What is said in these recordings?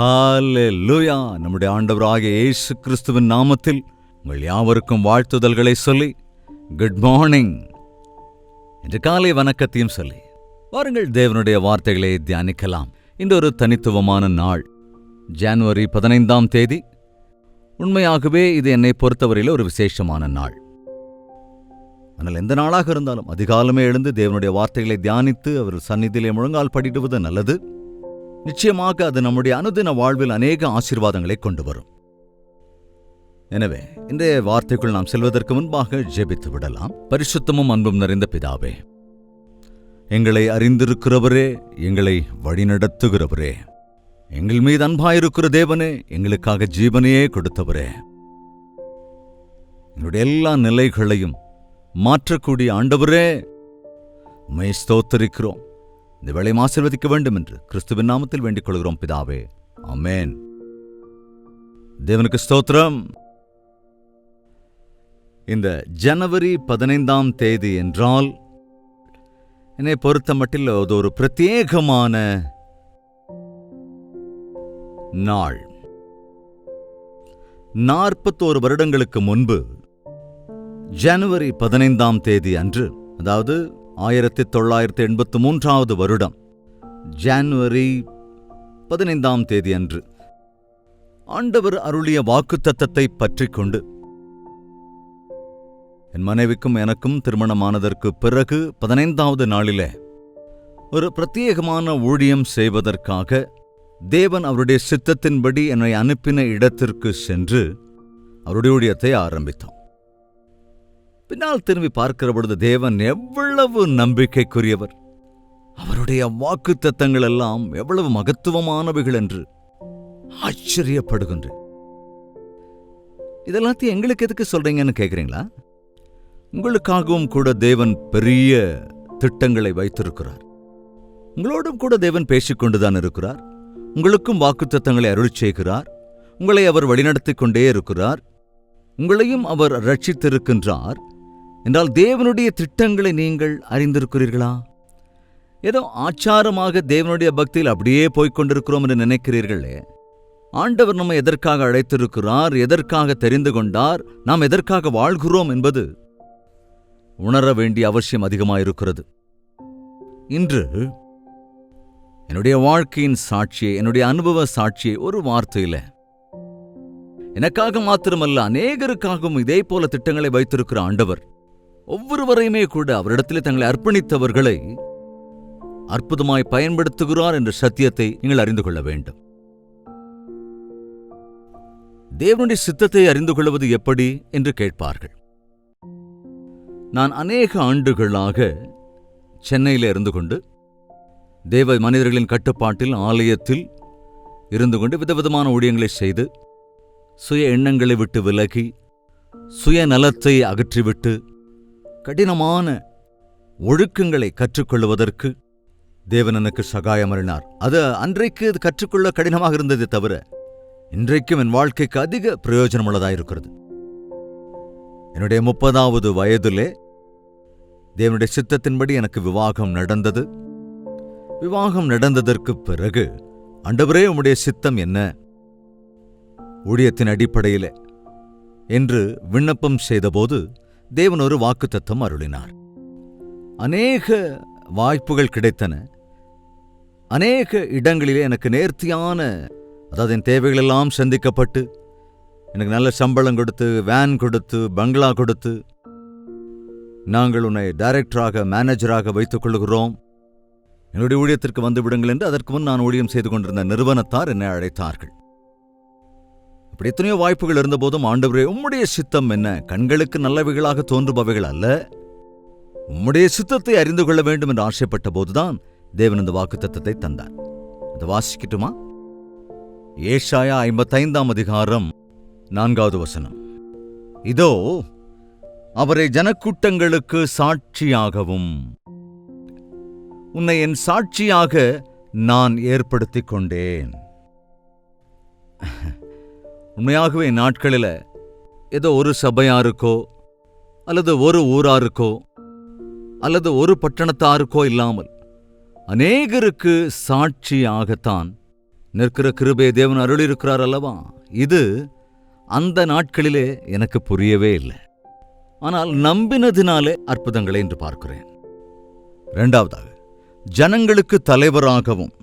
ஹல்லேலூயா. நம்முடைய ஆண்டவராகிய இயேசு கிறிஸ்துவின் நாமத்தில் உங்கள் யாவருக்கும் வாழ்த்துதல்களை சொல்லி குட் மார்னிங் என்று காலை வணக்கத்தையும் சொல்லி வாருங்கள் தேவனுடைய வார்த்தைகளை தியானிக்கலாம். இன்று ஒரு தனித்துவமான நாள், ஜனவரி 15ஆம் தேதி. உண்மையாகவே இது என்னை பொறுத்தவரையில் ஒரு விசேஷமான நாள். ஆனால் எந்த நாளாக இருந்தாலும் அதிகாலமே எழுந்து தேவனுடைய வார்த்தைகளை தியானித்து அவர் சந்நிதியிலே முழங்கால் படிடுவது நல்லது. நிச்சயமாக அது நம்முடைய அனுதின வாழ்வில் அநேக ஆசீர்வாதங்களை கொண்டு வரும். எனவே இன்றைய வார்த்தைக்குள் நாம் செல்வதற்கு முன்பாக ஜெபித்து விடலாம். பரிசுத்தமும் அன்பும் நிறைந்த பிதாவே, எங்களை அறிந்திருக்கிறவரே, எங்களை வழிநடத்துகிறவரே, எங்கள் மீது அன்பாயிருக்கிற தேவனே, எங்களுக்காக ஜீவனையே கொடுத்தவரே, எங்களுடைய எல்லா நிலைகளையும் மாற்றக்கூடிய ஆண்டவரே, உம்மை ஸ்தோத்திரிக்கிறோம். இந்த வேளை ஆசீர்வதிக்க வேண்டும் என்று கிறிஸ்துவின் நாமத்தில் வேண்டிக் கொள்கிறோம் பிதாவே, ஆமென். தேவனுக்கு ஸ்தோத்திரம். இந்த ஜனவரி 15ஆம் தேதி என்றால் என்னை பொறுத்த மட்டில் அது ஒரு பிரத்யேகமான நாள். 41 வருடங்களுக்கு முன்பு ஜனவரி 15ஆம் தேதி அன்று, அதாவது 1983ஆவது வருடம் ஜனவரி 15ஆம் தேதி அன்று ஆண்டவர் அருளிய வாக்குத்தத்தத்தை பற்றிக் கொண்டு என் மனைவிக்கும் எனக்கும் திருமணமானதற்கு பிறகு 15ஆவது நாளிலே ஒரு பிரத்யேகமான ஊழியம் செய்வதற்காக தேவன் அவருடைய சித்தத்தின்படி என்னை அனுப்பின இடத்திற்கு சென்று அவருடைய ஊழியத்தை ஆரம்பித்தோம். பின்னால் திரும்பி பார்க்கிற பொழுது தேவன் எவ்வளவு நம்பிக்கைக்குரியவர், அவருடைய வாக்குத்தத்தங்கள் எல்லாம் எவ்வளவு மகத்துவமானவைகள் என்று ஆச்சரியப்படுகின்றேன். இதெல்லாத்தையும் எங்களுக்கு எதுக்கு சொல்றீங்கன்னு கேட்குறீங்களா? உங்களுக்காகவும் கூட தேவன் பெரிய திட்டங்களை வைத்திருக்கிறார். உங்களோடும் கூட தேவன் பேசிக்கொண்டுதான் இருக்கிறார். உங்களுக்கும் வாக்குத்தத்தங்களை அருளிச் செய்கிறார். உங்களை அவர் வழிநடத்திக் கொண்டே இருக்கிறார். உங்களையும் அவர் ரட்சித்திருக்கின்றார் என்றால் தேவனுடைய திட்டங்களை நீங்கள் அறிந்திருக்கிறீர்களா? ஏதோ ஆச்சாரமாக தேவனுடைய பக்தியில் அப்படியே போய்கொண்டிருக்கிறோம் என்று நினைக்கிறீர்களே. ஆண்டவர் நம்மை எதற்காக அழைத்திருக்கிறார், எதற்காக தெரிந்து கொண்டார், நாம் எதற்காக வாழ்கிறோம் என்பது உணர வேண்டிய அவசியம் அதிகமாயிருக்கிறது. இன்று என்னுடைய வாழ்க்கையின் சாட்சியை, என்னுடைய அனுபவ சாட்சியை ஒரு வார்த்தையில் எனக்காக மாத்திரமல்ல அநேகருக்காகவும் இதே போல திட்டங்களை வைத்திருக்கிற ஆண்டவர் ஒவ்வொருவரையுமே கூட அவரிடத்திலே தங்களை அர்ப்பணித்தவர்களை அற்புதமாய் பயன்படுத்துகிறார் என்ற சத்தியத்தை நீங்கள் அறிந்து கொள்ள வேண்டும். தேவனுடைய சித்தத்தை அறிந்து கொள்வது எப்படி என்று கேட்பார்கள். நான் அநேக ஆண்டுகளாக சென்னையில் இருந்து கொண்டு தேவ மனிதர்களின் கட்டுப்பாட்டில் ஆலயத்தில் இருந்து கொண்டு விதவிதமான ஊழியங்களை செய்து சுய எண்ணங்களை விட்டு விலகி சுயநலத்தை அகற்றிவிட்டு கடினமான ஒழுக்கங்களை கற்றுக்கொள்வதற்கு தேவன் எனக்கு சகாயம் அருளினார். அது அன்றைக்கு அது கற்றுக்கொள்ள கடினமாக இருந்ததே தவிர இன்றைக்கும் என் வாழ்க்கைக்கு அதிக பிரயோஜனமுள்ளதாயிருக்கிறது. என்னுடைய 30ஆவது வயதிலே தேவனுடைய சித்தத்தின்படி எனக்கு விவாகம் நடந்தது. விவாகம் நடந்ததற்கு பிறகு ஆண்டவரே, உம்முடைய சித்தம் என்ன, ஊழியத்தின் அடிப்படையில் என்று விண்ணப்பம் செய்தபோது தேவன் ஒரு வாக்குத்தத்தம் அருளினார். அநேக வாய்ப்புகள் கிடைத்தன. அநேக இடங்களிலே எனக்கு நேர்த்தியான, அதாவது என் தேவைகள் எல்லாம் சந்திக்கப்பட்டு எனக்கு நல்ல சம்பளம் கொடுத்து, வேன் கொடுத்து, பங்களா கொடுத்து, நாங்கள் உன்னை டைரக்டராக, மேனேஜராக வைத்துக் கொள்கிறோம், என்னுடைய ஊழியத்திற்கு வந்து விடுங்கள் என்று அதற்கு முன் நான் ஊழியம் செய்து கொண்டிருந்த நிறுவனத்தார் என்னை அழைத்தார்கள். இப்படி எத்தனையோ வாய்ப்புகள் இருந்தபோதும் ஆண்டவரே, உம்முடைய சித்தம் என்ன, கண்களுக்கு நல்லவைகளாக தோன்றுபவைகள் அல்ல, உம்முடைய சித்தத்தை அறிந்து கொள்ள வேண்டும் என்று ஆசைப்பட்ட போதுதான் தேவன் இந்த வாக்குத்தத்தத்தை தந்தார். அதை வாசிக்கட்டுமா? ஏசாயா 55ஆம் அதிகாரம் 4வது வசனம். இதோ அவரை ஜனக்கூட்டங்களுக்கு சாட்சியாகவும் உன்னை என் சாட்சியாக நான் ஏற்படுத்திக் கொண்டேன். உண்மையாகவே நாட்களில் ஏதோ ஒரு சபையாருக்கோ அல்லது ஒரு ஊராருக்கோ அல்லது ஒரு பட்டணத்தாருக்கோ இல்லாமல் அநேகருக்கு சாட்சியாகத்தான் நிற்கிற கிருபையை தேவன் அருளியிருக்கிறார் அல்லவா? இது அந்த நாட்களிலே எனக்கு புரியவே இல்லை. ஆனால் நம்பினதினாலே அற்புதங்களை இன்று பார்க்கிறேன். இரண்டாவதாக, ஜனங்களுக்கு தலைவராகவும்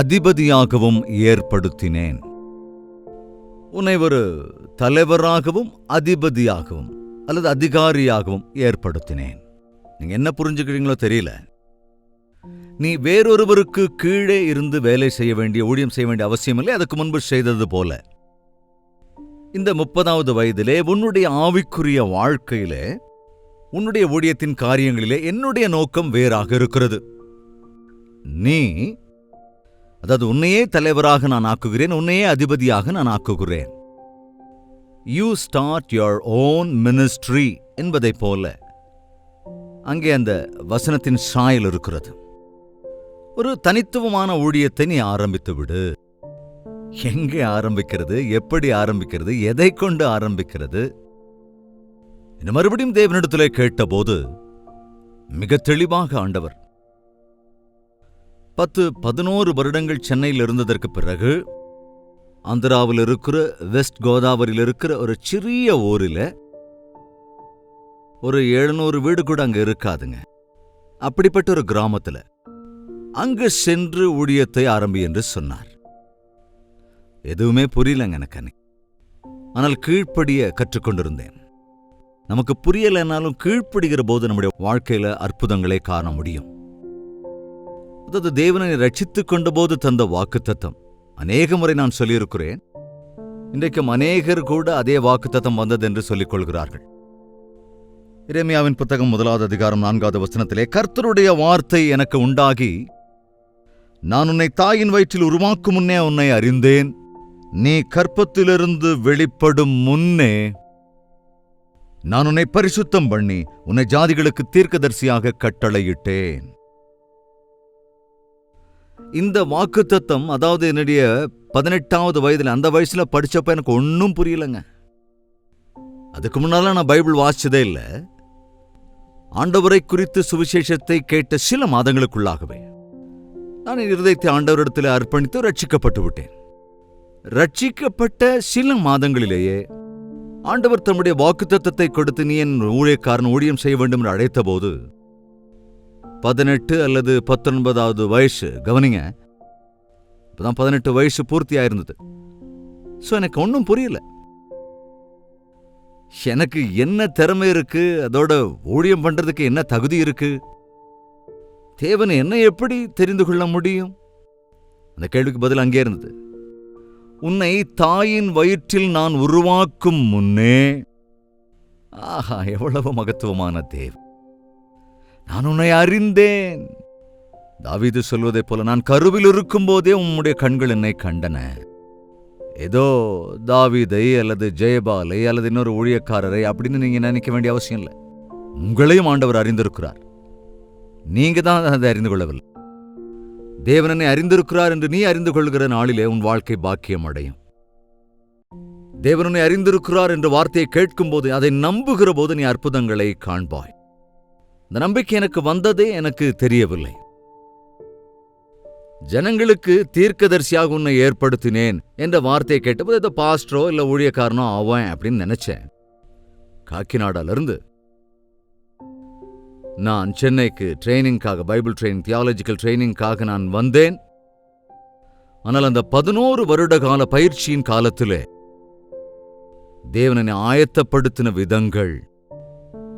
அதிபதியாகவும் ஏற்படுத்தினேன். உன்னை ஒரு தலைவராகவும் அதிபதியாகவும் அல்லது அதிகாரியாகவும் ஏற்படுத்தினேன். நீங்க என்ன புரிஞ்சுக்கிறீங்களோ தெரியல. நீ வேறொருவருக்கு கீழே இருந்து வேலை செய்ய வேண்டிய, ஊழியம் செய்ய வேண்டிய அவசியமில்லை. அதுக்கு முன்பு செய்தது போல இந்த 30வது வயதிலே உன்னுடைய ஆவிக்குரிய வாழ்க்கையிலே, உன்னுடைய ஊழியத்தின் காரியங்களிலே என்னுடைய நோக்கம் வேறாக இருக்கிறது. நீ, அதாவது உன்னையே தலைவராக நான் ஆக்குகிறேன், உன்னையே அதிபதியாக நான் ஆக்குகிறேன். You start your own ministry என்பதை போல அங்கே அந்த வசனத்தின் சாயல் இருக்கிறது. ஒரு தனித்துவமான ஊழியத்தை நீ ஆரம்பித்து விடு. எங்கே ஆரம்பிக்கிறது, எப்படி ஆரம்பிக்கிறது, எதை கொண்டு ஆரம்பிக்கிறது? மறுபடியும் தேவனிடத்திலே கேட்டபோது மிக தெளிவாக ஆண்டவர் 10-11 வருடங்கள் சென்னையில் இருந்ததற்கு பிறகு ஆந்திராவில் இருக்கிற வெஸ்ட் கோதாவரியில் இருக்கிற ஒரு சிறிய ஊரில் ஒரு 700 வீடு கூட அங்க இருக்காதுங்க. அப்படிப்பட்ட ஒரு கிராமத்துல அங்கு சென்று ஊழியத்தை ஆரம்பி என்று சொன்னார். எதுவுமே புரியலங்க எனக்கு. ஆனால் கீழ்ப்படிய கற்றுக்கொண்டிருந்தேன். நமக்கு புரியலைன்னாலும் கீழ்ப்படுகிற போது நம்முடைய வாழ்க்கையில அற்புதங்களை காண முடியும். அதாவது தேவனை ரட்சித்துக் கொண்ட போது தந்த வாக்குத்தத்தம் அநேக முறை நான் சொல்லியிருக்கிறேன். இன்றைக்கும் அநேகர் கூட அதே வாக்குத்தத்தம் வந்தது என்று சொல்லிக் கொள்கிறார்கள். எரேமியாவின் புத்தகம் 1வது அதிகாரம் 4வது வசனத்திலே, கர்த்தருடைய வார்த்தை எனக்கு உண்டாகி, நான் உன்னை தாயின் வயிற்றில் உருவாக்கும் முன்னே உன்னை அறிந்தேன், நீ கர்ப்பத்திலிருந்து வெளிப்படும் முன்னே நான் உன்னை பரிசுத்தம் பண்ணி உன்னை ஜாதிகளுக்கு தீர்க்கதரிசியாக கட்டளையிட்டேன். இந்த வாக்குத்தத்தம், அதாவது என்னுடைய 18வது வயதில், அந்த வயசுல படிச்சப்ப எனக்கு ஒன்னும் புரியலங்க. அதுக்கு முன்னால நான் பைபிள் வாசிச்சதே இல்லை. ஆண்டவரை குறித்து சுவிசேஷத்தை கேட்ட சில மாதங்களுக்குள்ளாகவே நான் என் இருதயத்தை ஆண்டவரிடத்தில் அர்ப்பணித்து ரட்சிக்கப்பட்டு விட்டேன். ரட்சிக்கப்பட்ட சில மாதங்களிலேயே ஆண்டவர் தம்முடைய வாக்குத்தத்தத்தை கொடுத்து, நீ என் ஊழியக்காரன், ஊழியம் செய்ய வேண்டும் என்று அழைத்த போது 18 அல்லது 19வது வயசு, கவனிங்க, இப்பதான் 18 வயசு பூர்த்தியாயிருந்தது. எனக்கு ஒன்னும் புரியல. எனக்கு என்ன திறமை இருக்கு, அதோட ஊழியம் பண்றதுக்கு என்ன தகுதி இருக்கு, தேவனை என்ன எப்படி தெரிந்து கொள்ள முடியும்? அந்த கேள்விக்கு பதில் அங்கே இருந்தது. உன்னை தாயின் வயிற்றில் நான் உருவாக்கும் முன்னே, ஆஹா, எவ்வளவு மகத்துவமான தேவன், நான் உன்னை அறிந்தேன். தாவீது சொல்வதைப் போல, நான் கருவில் இருக்கும் போதே உம்முடைய கண்கள் என்னை கண்டன. ஏதோ தாவீதை அல்லது ஜெயபாலை அல்லது இன்னொரு ஊழியக்காரரை அப்படின்னு நீங்க நினைக்க வேண்டிய அவசியம் இல்லை. உங்களையும் ஆண்டவர் அறிந்திருக்கிறார். நீங்க தான் அதை அறிந்து கொள்ளவில்லை. தேவனனை அறிந்திருக்கிறார் என்று நீ அறிந்து கொள்கிற நாளிலே உன் வாழ்க்கை பாக்கியம் அடையும். தேவனனை அறிந்திருக்கிறார் என்ற வார்த்தையை கேட்கும் போது, அதை நம்புகிற போது நீ அற்புதங்களை காண்பாய். இந்த நம்பிக்கை எனக்கு வந்ததே எனக்கு தெரியவில்லை. ஜனங்களுக்கு தீர்க்கதரிசியாக உன்னை ஏற்படுத்தினேன் என்ற வார்த்தையை கேட்டபோது ஏதோ பாஸ்டரோ இல்ல ஊழியக்காரனோ ஆவேன் அப்படின்னு நினைச்சேன். காக்கிநாடாலிருந்து நான் சென்னைக்கு ட்ரைனிங்காக, பைபிள் ட்ரைனிங், தியாலஜிக்கல் ட்ரைனிங்காக நான் வந்தேன். ஆனால் அந்த 11 வருட கால பயிற்சியின் காலத்திலே தேவனை ஆயத்தப்படுத்தின விதங்கள்,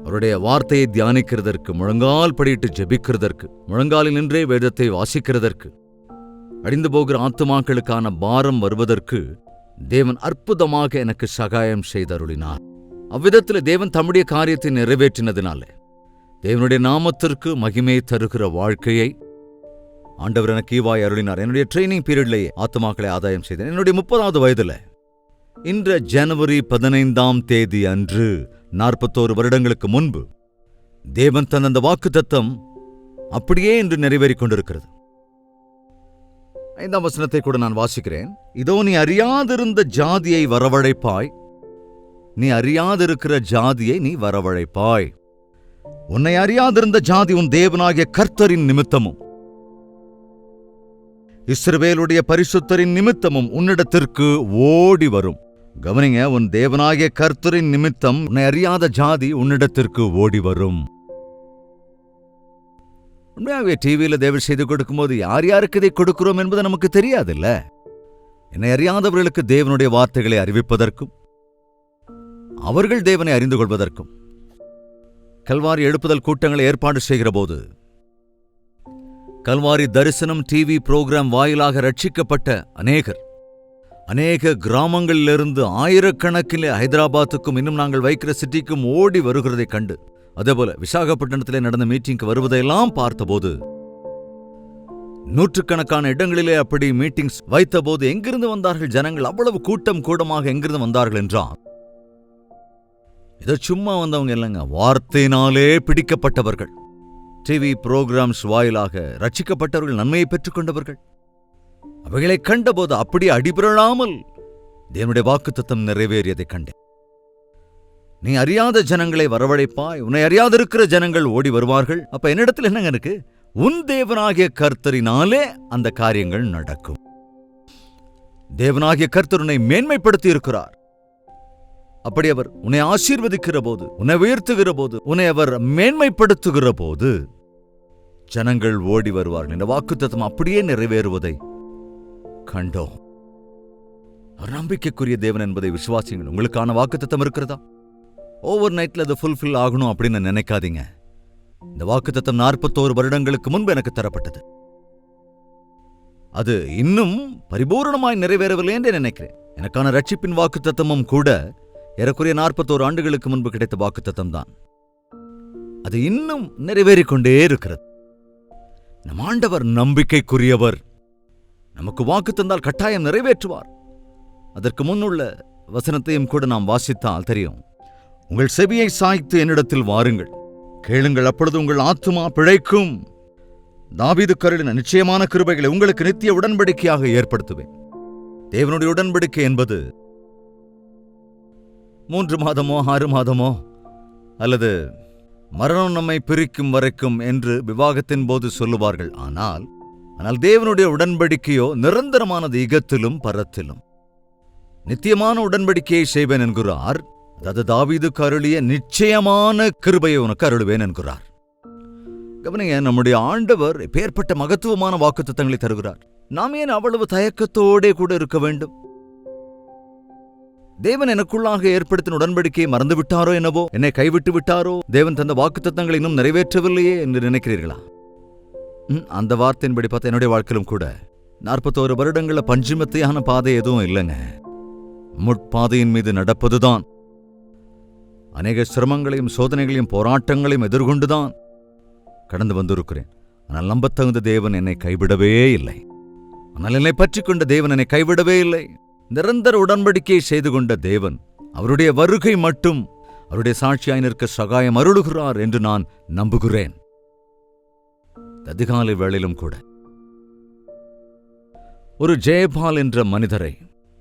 அவருடைய வார்த்தையை தியானிக்கிறதற்கு, முழங்கால் படியிட்டு ஜெபிக்கிறதற்கு, முழங்காலில் நின்றே வேதத்தை வாசிக்கிறதற்கு, அழிந்து போகிற ஆத்துமாக்களுக்கான பாரம் வருவதற்கு தேவன் அற்புதமாக எனக்கு சகாயம் செய்தருளினார். அவ்விதத்தில் தேவன் தம்முடைய காரியத்தை நிறைவேற்றினதினாலே தேவனுடைய நாமத்திற்கு மகிமை தருகிற வாழ்க்கையை ஆண்டவர் எனக்கு ஈவாய் அருளினார். என்னுடைய ட்ரைனிங் பீரியட்லேயே ஆத்துமாக்களை ஆதாயம் செய்தேன். என்னுடைய 30வது வயதில், இன்ற ஜனவரி 15ஆம் தேதி அன்று, 41 வருடங்களுக்கு முன்பு தேவன் தந்த அந்த வாக்குத்தத்தம் அப்படியே இன்று நிறைவேறிக் கொண்டிருக்கிறது. 5ஆம் வசனத்தை கூட நான் வாசிக்கிறேன். இதோ நீ அறியாதிருந்த ஜாதியை வரவழைப்பாய், நீ அறியாதிருக்கிற ஜாதியை நீ வரவழைப்பாய். உன்னை அறியாதிருந்த ஜாதி உன் தேவனாகிய கர்த்தரின் நிமித்தமும் இஸ்ரவேலுடைய பரிசுத்தரின் நிமித்தமும் உன்னிடத்திற்கு ஓடி வரும். கவனிங்க, உன் தேவனாகிய கர்த்தரின் நிமித்தம் உன்னை அறியாத ஜாதி உன்னிடத்திற்கு ஓடி வரும். உண்மையாகவே டிவியில தேவ செய்தி கொடுக்கும்போது யார் யாருக்கு இதை கொடுக்கிறோம் என்பது நமக்கு தெரியாதுல்ல. என்னை அறியாதவர்களுக்கு தேவனுடைய வார்த்தைகளை அறிவிப்பதற்கும் அவர்கள் தேவனை அறிந்து கொள்வதற்கும் கல்வாரி எழுப்புதல் கூட்டங்களை ஏற்பாடு செய்கிற போது கல்வாரி தரிசனம் டிவி புரோகிராம் வாயிலாக ரட்சிக்கப்பட்ட அநேக கிராமங்களிலிருந்து ஆயிரக்கணக்கில் ஹைதராபாத்துக்கும் இன்னும் நாங்கள் வைக்கிற சிட்டிக்கும் ஓடி வருகிறதை கண்டு, அதேபோல விசாகப்பட்டினத்திலே நடந்த மீட்டிங்க்கு வருவதையெல்லாம் பார்த்தபோது, நூற்றுக்கணக்கான இடங்களிலே அப்படி மீட்டிங்ஸ் வைத்தபோது எங்கிருந்து வந்தார்கள் ஜனங்கள்? அவ்வளவு கூட்டமாக எங்கிருந்து வந்தார்கள் என்றால், இதை சும்மா வந்தவங்க இல்லைங்க, வார்த்தையினாலே பிடிக்கப்பட்டவர்கள், டிவி புரோகிராம்ஸ் வாயிலாக ரட்சிக்கப்பட்டவர்கள், நன்மையை பெற்றுக்கொண்டவர்கள். அவைகளை கண்டபோது அப்படி அடிபுரளாமல் தேவனுடைய வாக்குத்தத்தம் நிறைவேறியதை கண்டேன். நீ அறியாத ஜனங்களை வரவழைப்பாய், உன்னை அறியாதிருக்கிற ஜனங்கள் ஓடி வருவார்கள். அப்ப என்னிடத்தில் என்னங்க இருக்கு? உன் தேவனாகிய கர்த்தரினாலே அந்த காரியங்கள் நடக்கும். தேவனாகிய கர்த்தர் உன்னை மேன்மைப்படுத்தி இருக்கிறார். அப்படி அவர் உன்னை ஆசீர்வதிக்கிற போது, உன்னை உயர்த்துகிற போது, உன்னை அவர் மேன்மைப்படுத்துகிற போது ஜனங்கள் ஓடி வருவார்கள். இந்த வாக்குத்தத்தம் அப்படியே நிறைவேறுவதை கண்டோம். அவர் நம்பிக்கைக்குரிய தேவன் என்பதை விசுவாசிங்கள். உங்களுக்கான வாக்குத்தத்தம் இருக்கிறதா? ஓவர் நைட்ல அது ஃபுல்ஃபில் ஆகணும் அப்படின்னு நினைக்காதீங்க. இந்த வாக்குத்தத்தம் 41 வருடங்களுக்கு முன்பு எனக்கு தரப்பட்டது. அது இன்னும் பரிபூர்ணமாய் நிறைவேறவில்லை என்று நினைக்கிறேன். எனக்கான ரட்சிப்பின் வாக்குத்தத்தமும் கூட ஏறக்குறைய 41 ஆண்டுகளுக்கு முன்பு கிடைத்த வாக்குத்தத்தம் தான். அது இன்னும் நிறைவேறிக்கொண்டே இருக்கிறது. நம் ஆண்டவர் நம்பிக்கைக்குரியவர். நமக்கு வாக்கு தந்தால் கட்டாயம் நிறைவேற்றுவார். அதற்கு முன்னுள்ள வசனத்தையும் கூட நாம் வாசித்தால் தெரியும். உங்கள் செவியை சாய்த்து என்னிடத்தில் வாருங்கள், கேளுங்கள், அப்பொழுது உங்கள் ஆத்துமா பிழைக்கும். தாவீது கருளின நிச்சயமான கிருபைகளை உங்களுக்கு நித்திய உடன்படிக்கையாக ஏற்படுத்துவேன். தேவனுடைய உடன்படிக்கை என்பது 3 மாதமோ 6 மாதமோ அல்லது மரணம் நம்மை பிரிக்கும் வரைக்கும் என்று விவாகத்தின் போது சொல்லுவார்கள். ஆனால் தேவனுடைய உடன்படிக்கையோ நிரந்தரமானது, இகத்திலும் பரத்திலும். நித்தியமான உடன்படிக்கையை செய்வேன் என்கிறார். அதாவது தாவீதுக்கு அருளிய நிச்சயமான கிருபையை உனக்கு அருளுவேன் என்கிறார். கவனிங்க, நம்முடைய ஆண்டவர் எப்பேற்பட்ட மகத்துவமான வாக்குத்தத்தங்களை தருகிறார். நாம் ஏன் அவ்வளவு தயக்கத்தோடே கூட இருக்க வேண்டும்? தேவன் எனக்குள்ளாக ஏற்படுத்தின உடன்படிக்கையை மறந்து விட்டாரோ என்னவோ, என்னை கைவிட்டு விட்டாரோ, தேவன் தந்த வாக்குத்தத்தங்களை இன்னும் நிறைவேற்றவில்லையே என்று நினைக்கிறீர்களா? அந்த வார்த்தையின்படி பார்த்த என்னுடைய வாழ்க்கையிலும் கூட 41 வருடங்கள பஞ்சுமத்தையான பாதை எதுவும் இல்லைங்க. முட்பாதையின் மீது நடப்பதுதான். அநேக சிரமங்களையும் சோதனைகளையும் போராட்டங்களையும் எதிர்கொண்டுதான் கடந்து வந்திருக்கிறேன். ஆனால் நம்பத்தகுந்த தேவன் என்னை கைவிடவே இல்லை. ஆனால் என்னை பற்றி கொண்ட தேவன் என்னை கைவிடவே இல்லை. நிரந்தர உடன்படிக்கையை செய்து கொண்ட தேவன் அவருடைய வருகை மட்டும் அவருடைய சாட்சியாய் நிற்க சகாயம் அருளுகிறார் என்று நான் நம்புகிறேன். அதிகாலை வேளையிலும் கூட ஒரு ஜெயபால் என்ற மனிதரை,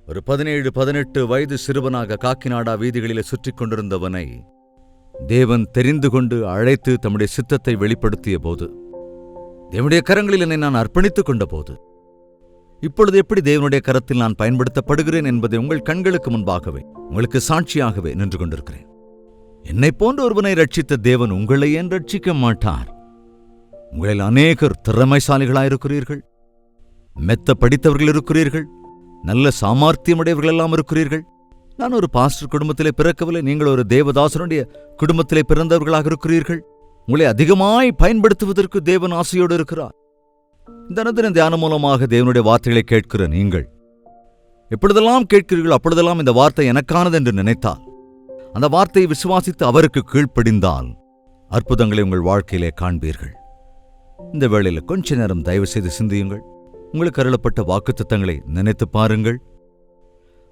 ஒரு 17-18 வயது சிறுவனாக காக்கிநாடா வீதிகளிலே சுற்றிக் கொண்டிருந்தவனை தேவன் தெரிந்து கொண்டு அழைத்து தம்முடைய சித்தத்தை வெளிப்படுத்திய போது, தேவனுடைய கரங்களில் என்னை நான் அர்ப்பணித்துக் கொண்ட போது, இப்பொழுது எப்படி தேவனுடைய கரத்தில் நான் பயன்படுத்தப்படுகிறேன் என்பதை உங்கள் கண்களுக்கு முன்பாகவே, உங்களுக்கு சாட்சியாகவே நின்று கொண்டிருக்கிறேன். என்னை போன்ற ஒருவனை ரட்சித்த தேவன் உங்களை ஏன் ரட்சிக்க மாட்டார்? உங்களில் அநேகர் திறமைசாலிகளாயிருக்கிறீர்கள், மெத்த படித்தவர்கள் இருக்கிறீர்கள், நல்ல சாமர்த்தியமுடையவர்கள் எல்லாம் இருக்கிறீர்கள். நான் ஒரு பாஸ்டர் குடும்பத்திலே பிறக்கவில்லை, நீங்கள் ஒரு தேவதாசனுடைய குடும்பத்திலே பிறந்தவர்களாக இருக்கிறீர்கள். உங்களை அதிகமாய் பயன்படுத்துவதற்கு தேவன் ஆசையோடு இருக்கிறார். தினத்தின தியானம் மூலமாக தேவனுடைய வார்த்தைகளை கேட்கிற நீங்கள் எப்பொழுதெல்லாம் கேட்கிறீர்கள் அப்பொழுதெல்லாம் இந்த வார்த்தை எனக்கானது என்று நினைத்தால், அந்த வார்த்தையை விசுவாசித்து அவருக்கு கீழ்ப்படிந்தால் அற்புதங்களை உங்கள் வாழ்க்கையிலே காண்பீர்கள். இந்த வேளையில் கொஞ்ச நேரம் தயவு செய்து சிந்தியுங்கள். உங்களுக்கு அருளப்பட்ட வாக்குத்தத்தங்களை நினைத்து பாருங்கள்.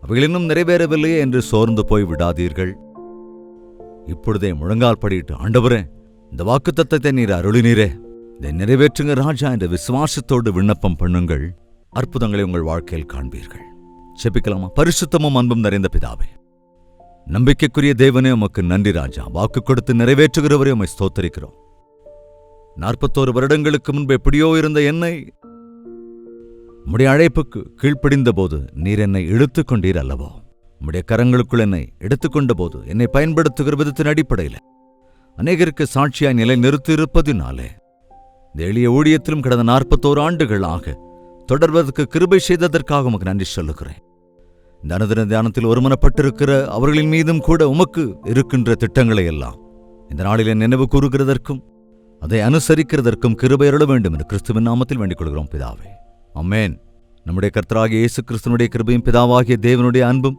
அவைகள் இன்னும் நிறைவேறவில்லையே என்று சோர்ந்து போய் விடாதீர்கள். இப்பொழுதே முழங்கால் படியிட்டு, ஆண்டவரே, இந்த வாக்குத்தத்தத்தை நீர் அருளினீரே, இதை நிறைவேற்றுங்க ராஜா என்ற விசுவாசத்தோடு விண்ணப்பம் பண்ணுங்கள். அற்புதங்களை உங்கள் வாழ்க்கையில் காண்பீர்கள். செபிக்கலாமா? பரிசுத்தமும் அன்பும் நிறைந்த பிதாவே, நம்பிக்கைக்குரிய தேவனே, உமக்கு நன்றி ராஜா. வாக்கு கொடுத்து நிறைவேற்றுகிறவரே உம்மை ஸ்தோத்தரிக்கிறோம். 41 வருடங்களுக்கு முன்பு எப்படியோ இருந்த என்னை உம்முடைய அழைப்புக்கு கீழ்ப்படிந்தபோது நீர் என்னை இழுத்துக் கொண்டீர் அல்லவோ? உம்முடைய கரங்களுக்குள் என்னை எடுத்துக்கொண்ட போது என்னை பயன்படுத்துகிற விதத்தின் அடிப்படையில் அநேகருக்கு சாட்சியாய் நிலை நிறுத்தியிருப்பதினாலே இந்த எளிய ஊழியத்திலும் கடந்த 41 ஆண்டுகளாக தொடர்வதற்கு கிருபை செய்ததற்காக உமக்கு நன்றி சொல்லுகிறேன். இந்த அனுதின தியானத்தில் ஒருமனப்பட்டிருக்கிற அவர்களின் மீதும் கூட உமக்கு இருக்கின்ற திட்டங்களை எல்லாம் இந்த நாளிலே நினைவு கூறுகிறதற்கும் அதை அனுசரிக்கிறதற்கும் கிருபை அருள வேண்டும் என்று கிறிஸ்துவின் நாமத்தில் வேண்டிக் கொள்கிறோம் பிதாவே, ஆமென். நம்முடைய கர்த்தராகிய இயேசு கிறிஸ்துவினுடைய கிருபையும் பிதாவாகிய தேவனுடைய அன்பும்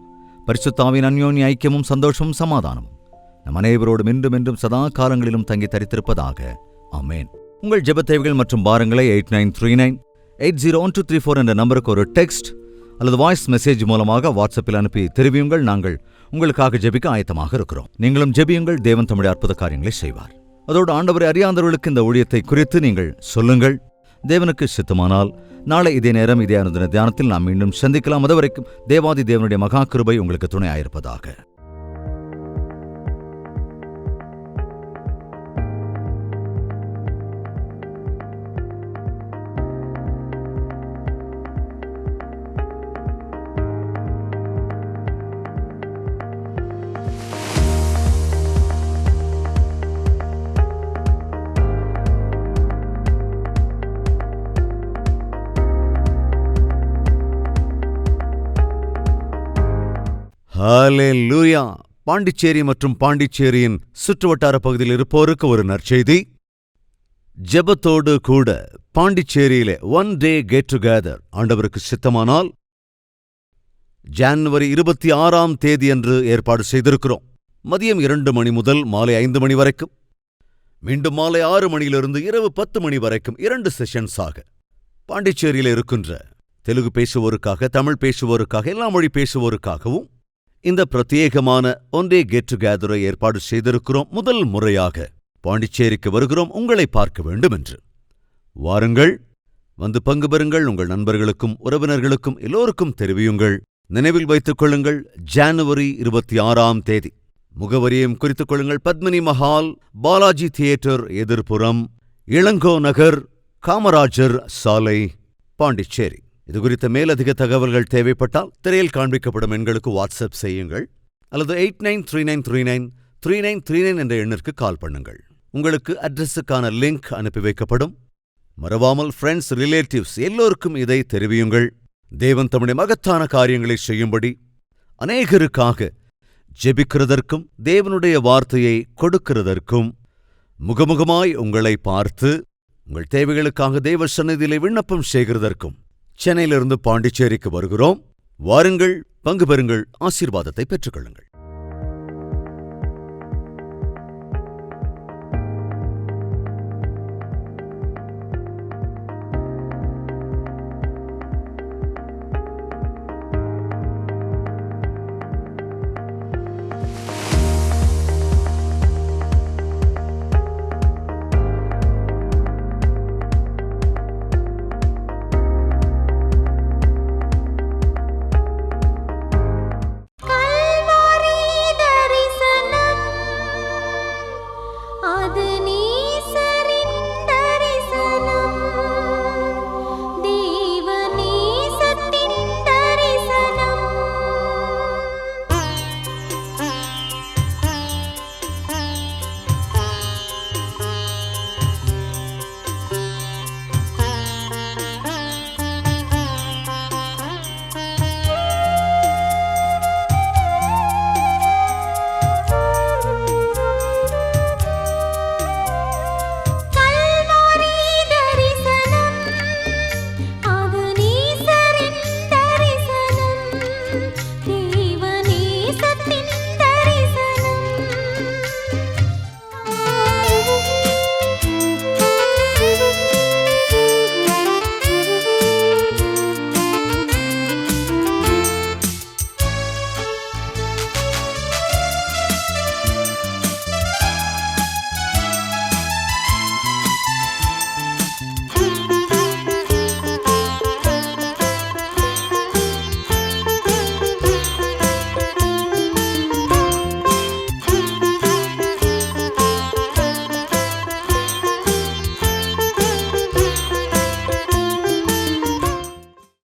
பரிசுத்த ஆவியின் அந்யோன்ய ஐக்கியமும் சந்தோஷமும் சமாதானமும் நம் அனைவரோடும் இன்றும் என்றும் சதா காலங்களிலும் தங்கி தரித்திருப்பதாக, ஆமென். உங்கள் ஜெப தேவைகள் மற்றும் பாரங்களை 8939801234 என்ற நம்பருக்கு ஒரு டெக்ஸ்ட் அல்லது வாய்ஸ் மெசேஜ் மூலமாக வாட்ஸ்அப்பில் அனுப்பி தெரிவியுங்கள். நாங்கள் உங்களுக்காக ஜெபிக்க ஆயத்தமாக இருக்கிறோம். நீங்களும் ஜெபியுங்கள். தேவன் தம்முடைய அற்புத காரியங்களை செய்வார். அதோடு ஆண்டவரை அறியாதவர்களுக்கு இந்த ஊழியத்தை குறித்து நீங்கள் சொல்லுங்கள். தேவனுக்கு சித்தமானால் நாளை இதே நேரம் இதே அனுதின தியானத்தில் நாம் மீண்டும் சந்திக்கலாம். அதுவரைக்கும் தேவாதி தேவனுடைய மகா கிருபை உங்களுக்கு துணையாயிருப்பதாக. ஹல்லேலூயா! பாண்டிச்சேரி மற்றும் பாண்டிச்சேரியின் சுற்றுவட்டார பகுதியில் இருப்போருக்கு ஒரு நற்செய்தி. ஜெபத்தோடு கூட பாண்டிச்சேரியிலே ஒன் டே கெட் டுகெதர் ஆண்டவருக்கு சித்தமானால் ஜனவரி 26ஆம் தேதியன்று ஏற்பாடு செய்திருக்கிறோம். மதியம் 2 மணி முதல் மாலை 5 மணி வரைக்கும், மீண்டும் மாலை 6 மணியிலிருந்து இரவு 10 மணி வரைக்கும் 2 செஷன்ஸாக பாண்டிச்சேரியில் இருக்கின்ற தெலுங்கு பேசுவோருக்காக, தமிழ் பேசுவோருக்காக, எல்லா மொழி பேசுவோருக்காகவும் இந்த பிரத்யேகமான ஒன்றே கெட் டுகெதரை ஏற்பாடு செய்திருக்கிறோம். முதல் முறையாக பாண்டிச்சேரிக்கு வருகிறோம் உங்களை பார்க்க வேண்டும் என்று. வாருங்கள், வந்து பங்கு பெறுங்கள். உங்கள் நண்பர்களுக்கும் உறவினர்களுக்கும் எல்லோருக்கும் தெரிவியுங்கள். நினைவில் வைத்துக் கொள்ளுங்கள், ஜனவரி 26ஆம் தேதி. முகவரியும் குறித்துக் கொள்ளுங்கள். பத்மினி மஹால், பாலாஜி தியேட்டர் எதிர்ப்புறம், இளங்கோ நகர், காமராஜர் சாலை, பாண்டிச்சேரி. இது குறித்த மேலதிக தகவல்கள் தேவைப்பட்டால் திரையில் காண்பிக்கப்படும் எண்களுக்கு வாட்ஸ்அப் செய்யுங்கள் அல்லது 8939393939 என்ற எண்ணிற்கு கால் பண்ணுங்கள். உங்களுக்கு அட்ரஸுக்கான லிங்க் அனுப்பி வைக்கப்படும். மறவாமல் ஃப்ரெண்ட்ஸ், ரிலேட்டிவ்ஸ் எல்லோருக்கும் இதை தெரிவியுங்கள். தேவன் தம்முடைய மகத்தான காரியங்களை செய்யும்படி அநேகருக்காக ஜெபிக்கிறதற்கும் தேவனுடைய வார்த்தையை கொடுக்கிறதற்கும் முகமுகமாய் உங்களை பார்த்து உங்கள் தேவைகளுக்காக தேவ சந்நிதியிலே விண்ணப்பம் செய்கிறதற்கும் சென்னையிலிருந்து பாண்டிச்சேரிக்கு வருகிறோம். வாருங்கள், பங்கு பெறுங்கள், ஆசீர்வாதத்தை பெற்றுக்கொள்ளுங்கள்.